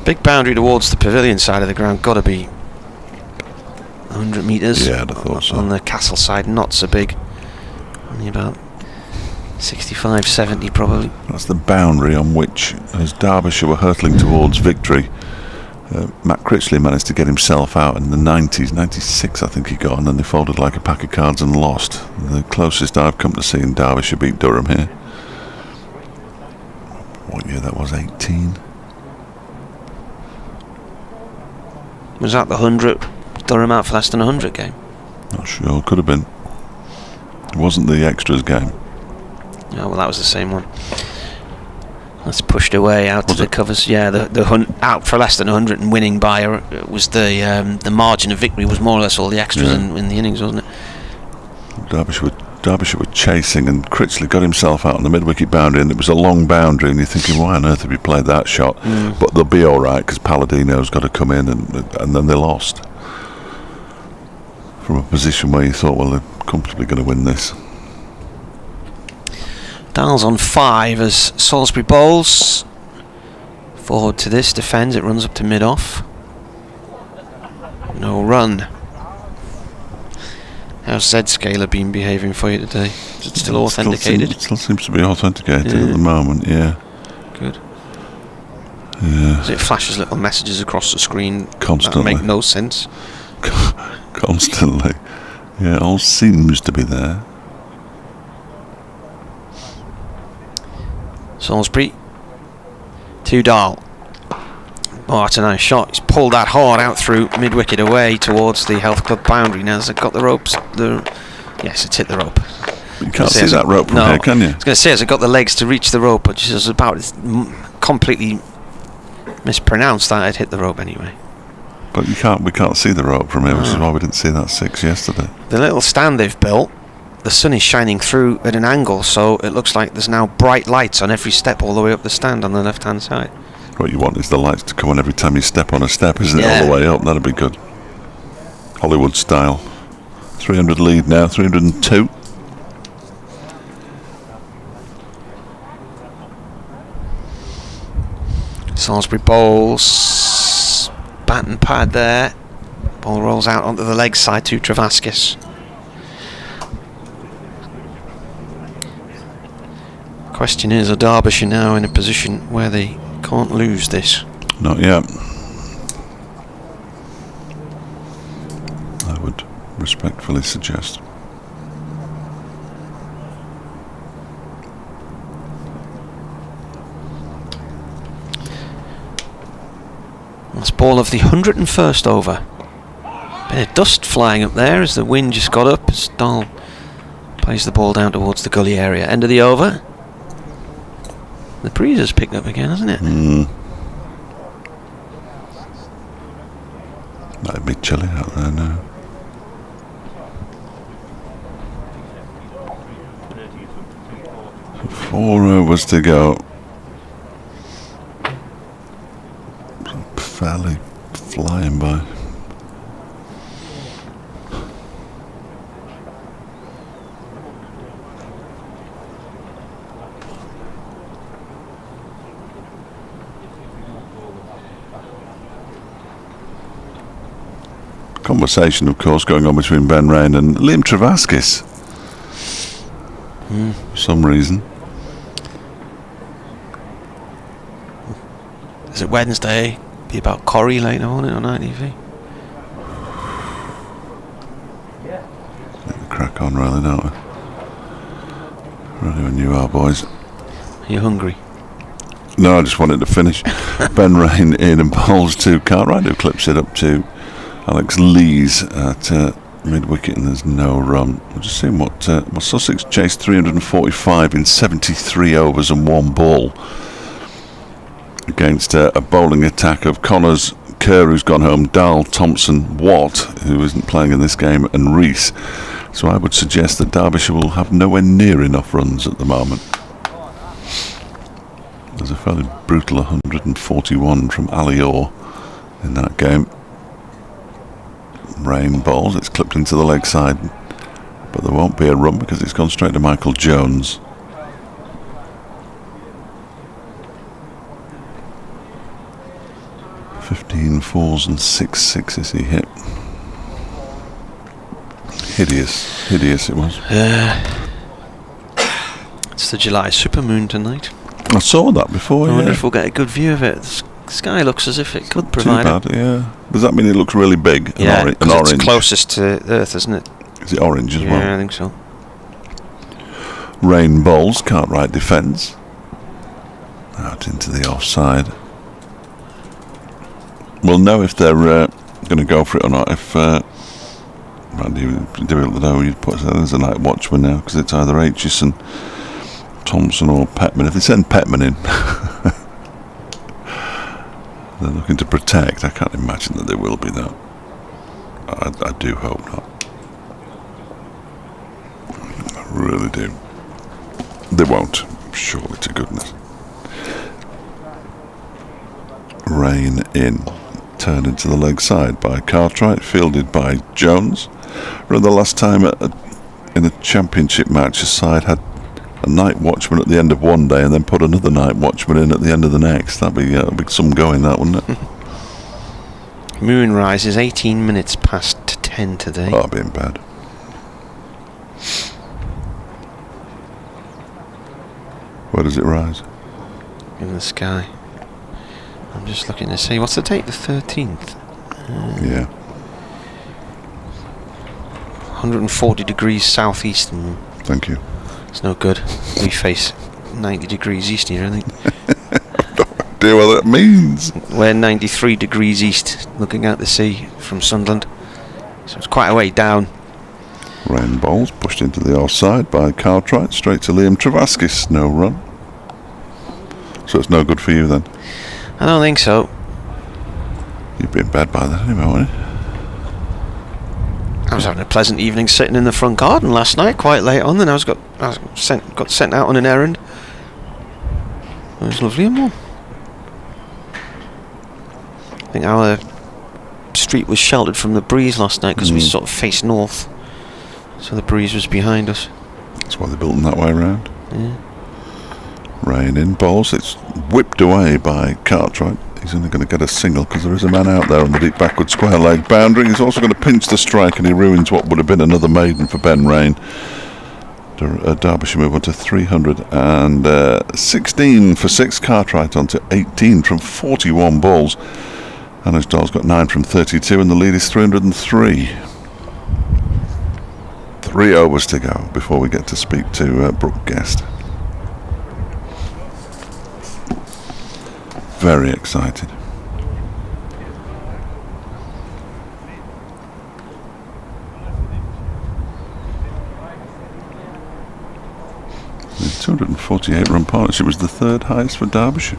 Big boundary towards the pavilion side of the ground. Got to be 100 metres. Yeah, I'd have thought so. On the castle side, not so big. Only about 65, 70 probably. That's the boundary on which, as Derbyshire were hurtling towards victory, Matt Critchley managed to get himself out in the 90s, 96 I think he got, and then they folded like a pack of cards and lost. The closest I've come to seeing Derbyshire beat Durham here. What year that was, 18? Was that the 100? Durham out for less than 100 game? Not sure, could have been. It wasn't the extras game. Oh, well, that was the same one. That's pushed away out to the covers. Yeah, the out for less than 100 and winning by was the margin of victory was more or less all the extras in the innings, wasn't it? Derbyshire were chasing, and Critchley got himself out on the mid-wicket boundary, and it was a long boundary, and you're thinking, why on earth have you played that shot? But they'll be all right because Palladino's got to come in, and then they lost from a position where you thought, well, they're comfortably going to win this. Dowell's on 5 as Salisbury bowls. Forward to this, defends, it runs up to mid-off. No run. How's Z-Scaler been behaving for you today? Is it still authenticated? It still seems to be authenticated at the moment, yeah. Good. Yeah. As it flashes little messages across the screen constantly. That make no sense. Constantly. Yeah, it all seems to be there. Salisbury to Dowell. Oh, that's a nice shot. He's pulled that hard out through mid-wicket away towards the Health Club boundary. Now has it got the ropes? Yes, it's hit the rope. You can't see that rope from here, can you? I was going to say, has it got the legs to reach the rope? But it's about completely mispronounced that it hit the rope anyway. But we can't see the rope from here, which is why we didn't see that 6 yesterday. The little stand they've built, the sun is shining through at an angle, so it looks like there's now bright lights on every step all the way up the stand on the left-hand side. What you want is the lights to come on every time you step on a step, isn't it? All the way up, that'd be good. Hollywood style. 300 lead now, 302. Salisbury bowls, bat and pad there. Ball rolls out onto the leg side to Travaskis. Question is, are Derbyshire now in a position where they can't lose this? Not yet. I would respectfully suggest. Last ball of the 101st over. Bit of dust flying up there as the wind just got up as Dowell plays the ball down towards the gully area. End of the over. The breeze has picked up again, hasn't it? Might be chilly out there now. So 4 overs to go. Fairly flying by. Conversation, of course, going on between Ben Rain and Liam Travaskis. For some reason. Is it Wednesday? Be about Corrie later on it on ITV. Let the crack on, really, don't we? Ready when you are, boys. Are you hungry? No, I just wanted to finish. Ben Rain in and bowls to Cartwright, who clips it up to Alex Lees at mid-wicket, and there's no run. We're just seeing what Sussex chased 345 in 73 overs and 1 ball against a bowling attack of Connors, Kerr, who's gone home, Dahl, Thompson, Watt, who isn't playing in this game, and Rees. So I would suggest that Derbyshire will have nowhere near enough runs at the moment. There's a fairly brutal 141 from Ali Orr in that game. Rain bowls, it's clipped into the leg side, but there won't be a run because it's gone straight to Michael Jones. 15 fours and 6 sixes he hit. Hideous it was. It's the July supermoon tonight. I saw that before. I wonder if we'll get a good view of it. The sky looks as if it could provide too bad, yeah. Does that mean it looks really big? Yeah, an orange. it's closest to Earth, isn't it? Is it orange as well? Yeah, I think so. Rain bowls, Cartwright defends. Out into the offside. We'll know if they're going to go for it or not if Randy difficult to know who you'd put as a night watchman now, because it's either Aitchison, Thompson or Petman. If they send Petman in, they're looking to protect. I can't imagine that they will be though. I do hope not. I really do. They won't, surely to goodness. Rain in. Turned into the leg side by Cartwright, fielded by Jones. Remember the last time in a championship match a side had a night watchman at the end of one day and then put another night watchman in at the end of the next? That'd be some going, that, wouldn't it? Moonrise is 18 minutes past 10 today. Oh, I'll be in bed. Where does it rise? In the sky. I'm just looking to see, what's the date? The 13th? Yeah. 140 degrees southeast. Thank you. It's no good. We face 90 degrees east here, I think. I don't idea what that means. We're 93 degrees east, looking out the sea from Sunderland. So it's quite a way down. Rain bowls pushed into the offside by Cartwright, straight to Liam Travaskis. No run. So it's no good for you then? I don't think so. You'd be in bed by then anyway, wouldn't you? I was having a pleasant evening sitting in the front garden last night, quite late on, then I got sent out on an errand. It was lovely and warm. I think our street was sheltered from the breeze last night because we sort of faced north, so the breeze was behind us. That's why they built them that way around. Yeah. Rain in bowls. It's whipped away by Cartwright. He's only going to get a single because there is a man out there on the deep backward square leg boundary. He's also going to pinch the strike, and he ruins what would have been another maiden for Ben Rain. Derbyshire move on to 316 for 6. Cartwright on to 18 from 41 balls. Anna's Doll's got 9 from 32, and the lead is 303. 3 overs to go before we get to speak to Brooke Guest. Very excited. The 248 run partnership was the third highest for Derbyshire.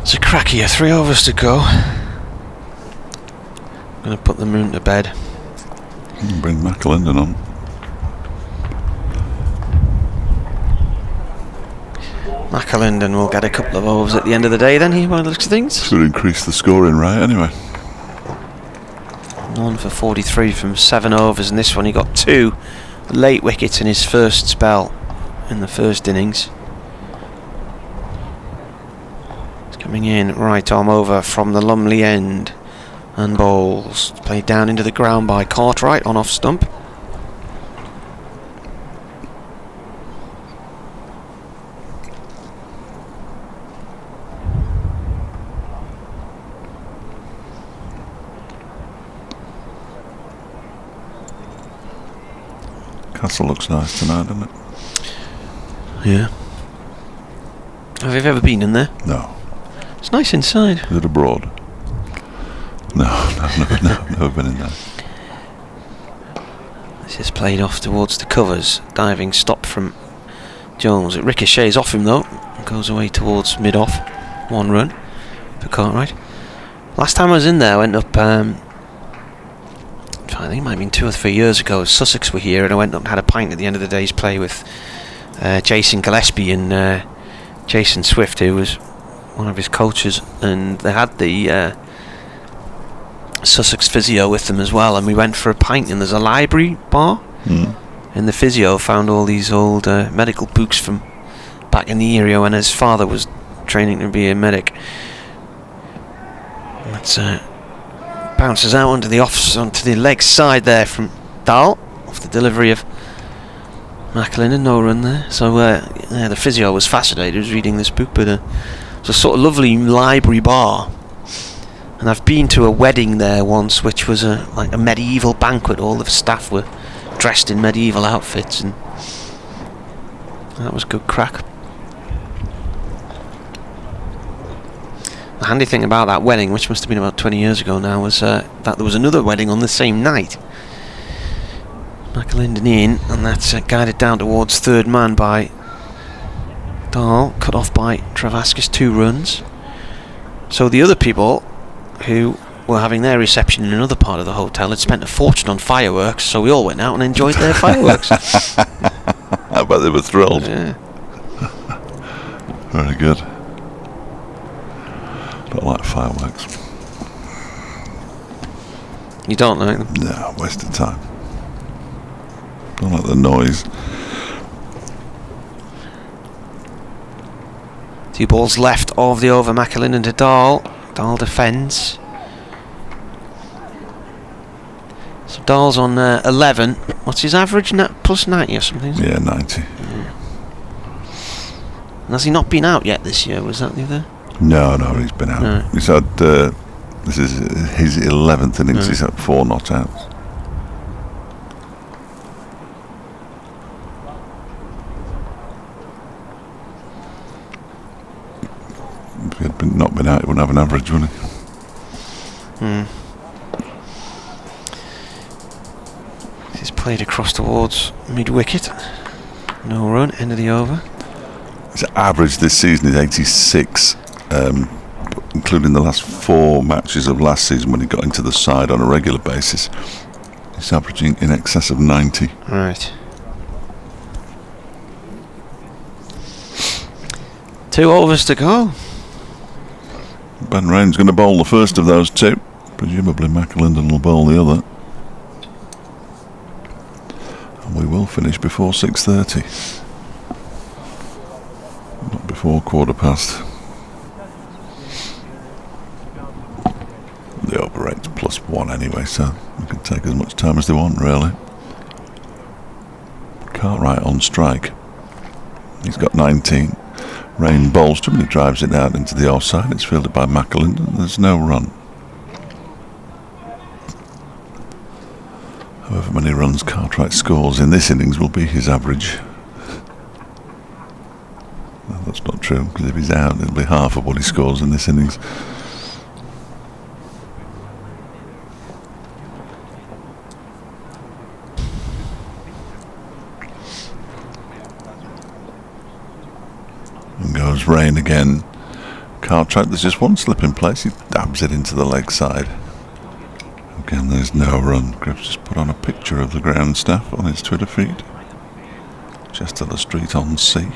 It's a crack here, 3 overs to go. I'm going to put the moon to bed. Bring McAlinden on. McAlinden will get a couple of overs at the end of the day then, he by the looks of things. Should increase the scoring right anyway. 1 for 43 from 7 overs, and this one he got 2 late wickets in his first spell in the first innings. It's coming in right arm over from the Lumley end, and bowls played down into the ground by Cartwright on off stump. Castle looks nice tonight, doesn't it? Yeah. Have you ever been in there? No. It's nice inside. Is it abroad? No, never been in there. This is played off towards the covers. Diving stop from Jones. It ricochets off him though. Goes away towards mid-off. 1 run for Cartwright. Last time I was in there, I went up, I think it might have been 2 or 3 years ago. Sussex were here, and I went up and had a pint at the end of the day's play with Jason Gillespie and Jason Swift, who was one of his coaches, and they had the Sussex physio with them as well, and we went for a pint, and there's a library bar, and the physio found all these old medical books from back in the area when his father was training to be a medic. That's bounces out onto the leg side there from Dahl off the delivery of McAlinden. No run there. So the physio was fascinated. He was reading this book, but it's a sort of lovely library bar. And I've been to a wedding there once, which was like a medieval banquet. All the staff were dressed in medieval outfits, and that was good crack. The handy thing about that wedding, which must have been about 20 years ago now, was that there was another wedding on the same night. McAlinden in, and that's guided down towards third man by Dahl, cut off by Travaskis, 2 runs. So the other people who were having their reception in another part of the hotel had spent a fortune on fireworks, so we all went out and enjoyed their fireworks. I bet they were thrilled. Yeah. Very good. But I like fireworks. You don't like them? No, waste of time. Don't like the noise. 2 balls left of the over. McAlinden to Dahl. Dahl defends. So Dahl's on 11. What's his average? Plus 90 or something? Yeah, 90. Yeah. And has he not been out yet this year? Was that the other? No, he's been out. No. He's had this is his 11th innings. No. He's had 4 not outs. If he had not been out, he wouldn't have an average, would he? He's played across towards mid-wicket. No run, end of the over. His average this season is 86, including the last 4 matches of last season when he got into the side on a regular basis. He's averaging in excess of 90. Right. 2 overs to go. Ben Rain's going to bowl the first of those 2. Presumably McAlinden will bowl the other. And we will finish before 6:30. Not before 1:15. The over rate's +1 anyway, so we can take as much time as they want, really. Cartwright on strike. He's got 19. Rain bowls to him and he drives it out into the offside. It's fielded by McAlinden. There's no run. However many runs Cartwright scores in this innings will be his average. No, that's not true, because if he's out, it'll be half of what he scores in this innings. And goes Rain again. Cartwright, there's just one slip in place. He dabs it into the leg side. Again, there's no run. Griff's just put on a picture of the ground staff on his Twitter feed. Chester Street on Sea.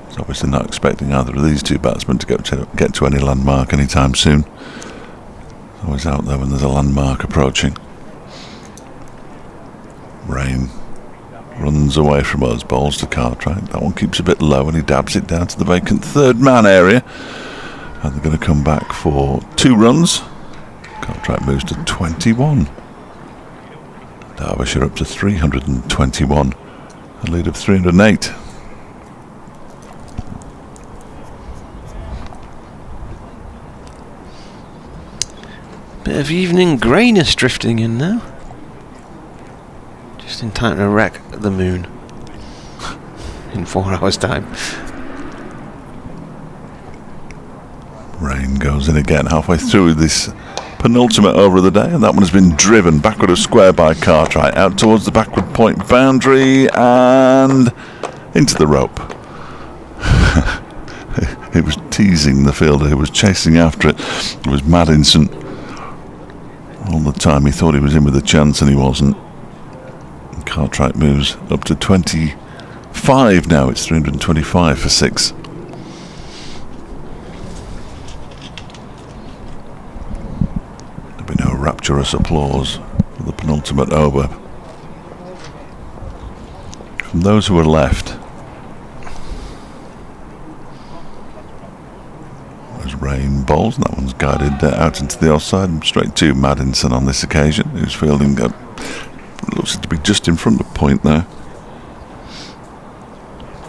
He's obviously not expecting either of these 2 batsmen to get to any landmark anytime soon. Always out there when there's a landmark approaching. Rain runs away from us, bowls to Cartwright. That one keeps a bit low and he dabs it down to the vacant third man area. And they're going to come back for 2 runs. Cartwright moves to 21. Derbyshire up to 321. A lead of 308. Bit of evening greyness drifting in now. Just in time to wreck the moon in 4 hours' time. Rain goes in again halfway through this penultimate over of the day, and that one has been driven backward of square by Cartwright out towards the backward point boundary and into the rope. It was teasing the fielder who was chasing after it. It was Maddinson. All the time he thought he was in with a chance and he wasn't. Cartwright moves up to 25 now. It's 325 for 6. There'll be no rapturous applause for the penultimate over. From those who are left, as Rain bowls, and that one's guided out into the offside, straight to Maddinson on this occasion, who's fielding looks to be just in front of point there.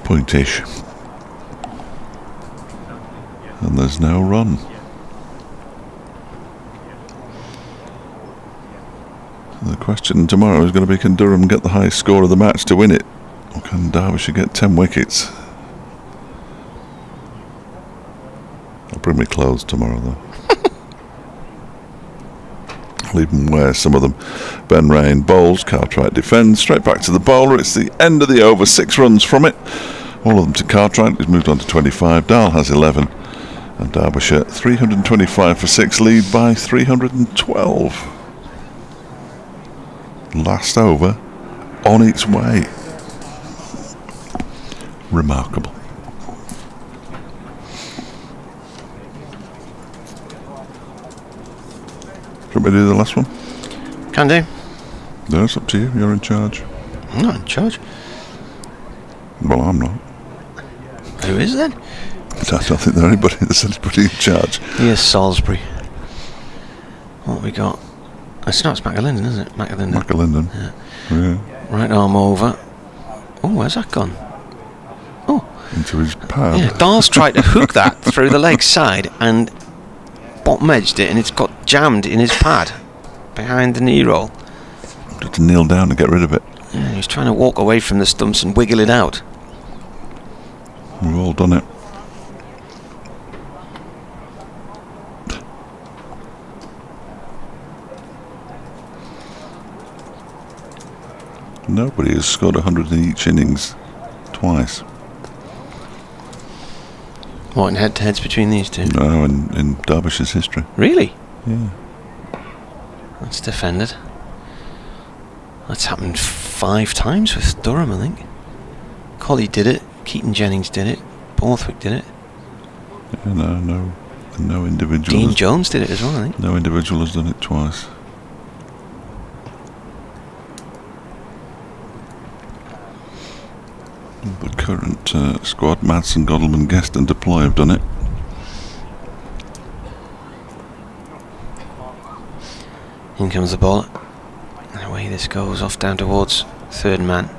Point-ish. And there's no run. The question tomorrow is going to be, can Durham get the highest score of the match to win it? Or can Derbyshire get 10 wickets? I'll bring me clothes tomorrow though. I'll even wear some of them. Ben Rain bowls, Cartwright defends, straight back to the bowler. It's the end of the over, 6 runs from it. All of them to Cartwright, who's moved on to 25. Dahl has 11. And Derbyshire 325 for 6, lead by 312. Last over on its way. Remarkable. Do you want me to do the last one? Can do. No, it's up to you. You're in charge. I'm not in charge. Well, I'm not. Who is then? I don't think there's anybody in charge. Here's Salisbury. What have we got? It's McAlinden, isn't it? McAlinden. Yeah. Right arm over. Oh, where's that gone? Oh. Into his pad. Yeah, Dahl's tried to hook that through the leg side and bottom edged it, and it's got jammed in his pad behind the knee roll. Had to kneel down and get rid of it. Yeah, he was trying to walk away from the stumps and wiggle it out. We've all done it. Nobody has scored 100 in each innings twice. What, in head-to-heads between these two? No, in Derbyshire's history. Really? Yeah. That's defended. That's happened 5 times with Durham, I think. Colley did it, Keaton Jennings did it, Borthwick did it. Yeah, no individual. Dean Jones did it as well, I think. No individual has done it twice. The current squad, Madsen, Godalman, Guest and Deploy have done it. In comes the ball. And away this goes off down towards third man.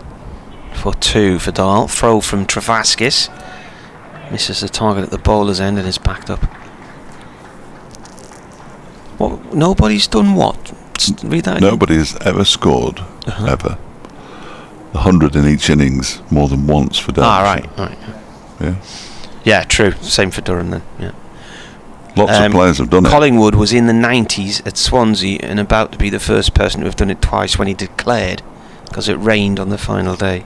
For 2 for Dahl. Throw from Travaskis. Misses the target at the bowler's end and is backed up. What? Nobody's done what? Read that again. Nobody has ever scored, ever, 100 in each innings more than once for Derbyshire. Right. Yeah. Yeah, true. Same for Durham then. Yeah. Lots of players have done it. Collingwood was in the 90s at Swansea and about to be the first person to have done it twice when he declared, because it rained on the final day.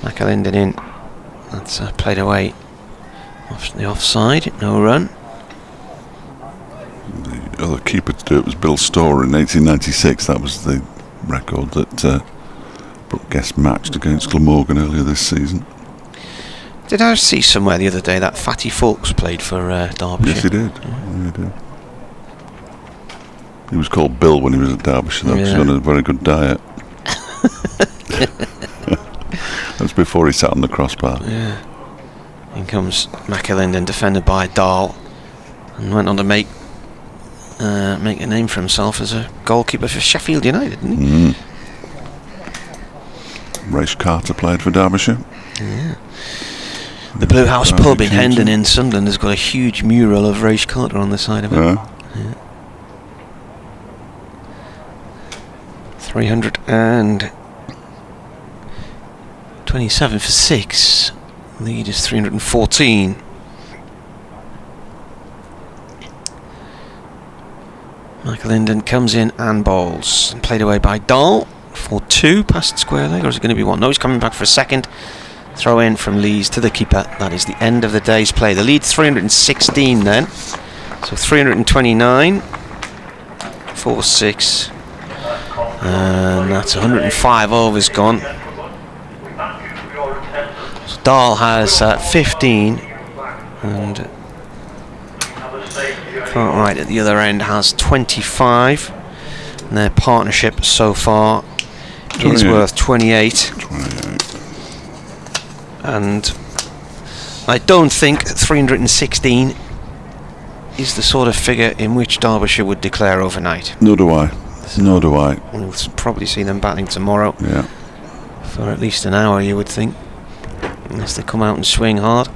McAlinden in. That's played away off the offside. No run. The other keeper to do it was Bill Storr in 1896. That was the record that Brooke Guest matched against Glamorgan earlier this season. Did I see somewhere the other day that Fatty Fulks played for Derbyshire? Yes, he did. Yeah, he did. He was called Bill when he was at Derbyshire. That was on a very good diet. That was before he sat on the crossbar. Yeah. In comes McAlinden, defended by Dahl, and went on to make a name for himself as a goalkeeper for Sheffield United, didn't he? Race Carter played for Derbyshire. Yeah. The Blue House pub in Hendon in Sunderland has got a huge mural of Race Carter on the side of it. Yeah. 327 for 6. Lead is 314. McAlinden comes in and bowls. Played away by Dahl for 2 past square leg, or is it going to be 1? No, he's coming back for a second. Throw in from Lees to the keeper. That is the end of the day's play. The lead's 316 then. So 329 for 6. And that's 105 overs gone. So Dahl has 15 and Cartwright at the other end has 25. And their partnership so far is worth 28. And I don't think 316 is the sort of figure in which Derbyshire would declare overnight. Nor do I. Nor do I. We'll probably see them batting tomorrow. Yeah. For at least an hour, you would think. Unless they come out and swing hard.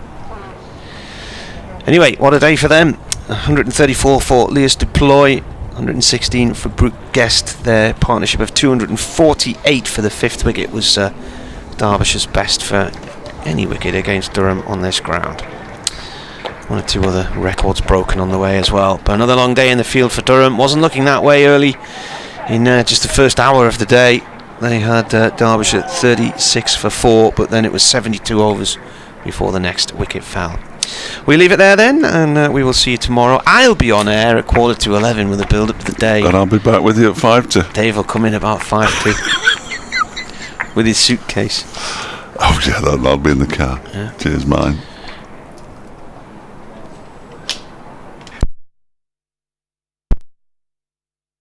Anyway, what a day for them. 134 for Leas Deploy. 116 for Brooke Guest. Their partnership of 248 for the 5th wicket was Derbyshire's best for any wicket against Durham on this ground. One or two other records broken on the way as well. But another long day in the field for Durham. Wasn't looking that way early in just the first hour of the day. They had Derbyshire 36 for 4, but then it was 72 overs before the next wicket fell. We leave it there then, and we will see you tomorrow. I'll be on air at 11:15 with a build-up to the day. And I'll be back with you at 5 to. Dave will come in about 5 to with his suitcase. Oh yeah, that'll be in the car. Yeah. Cheers, mine.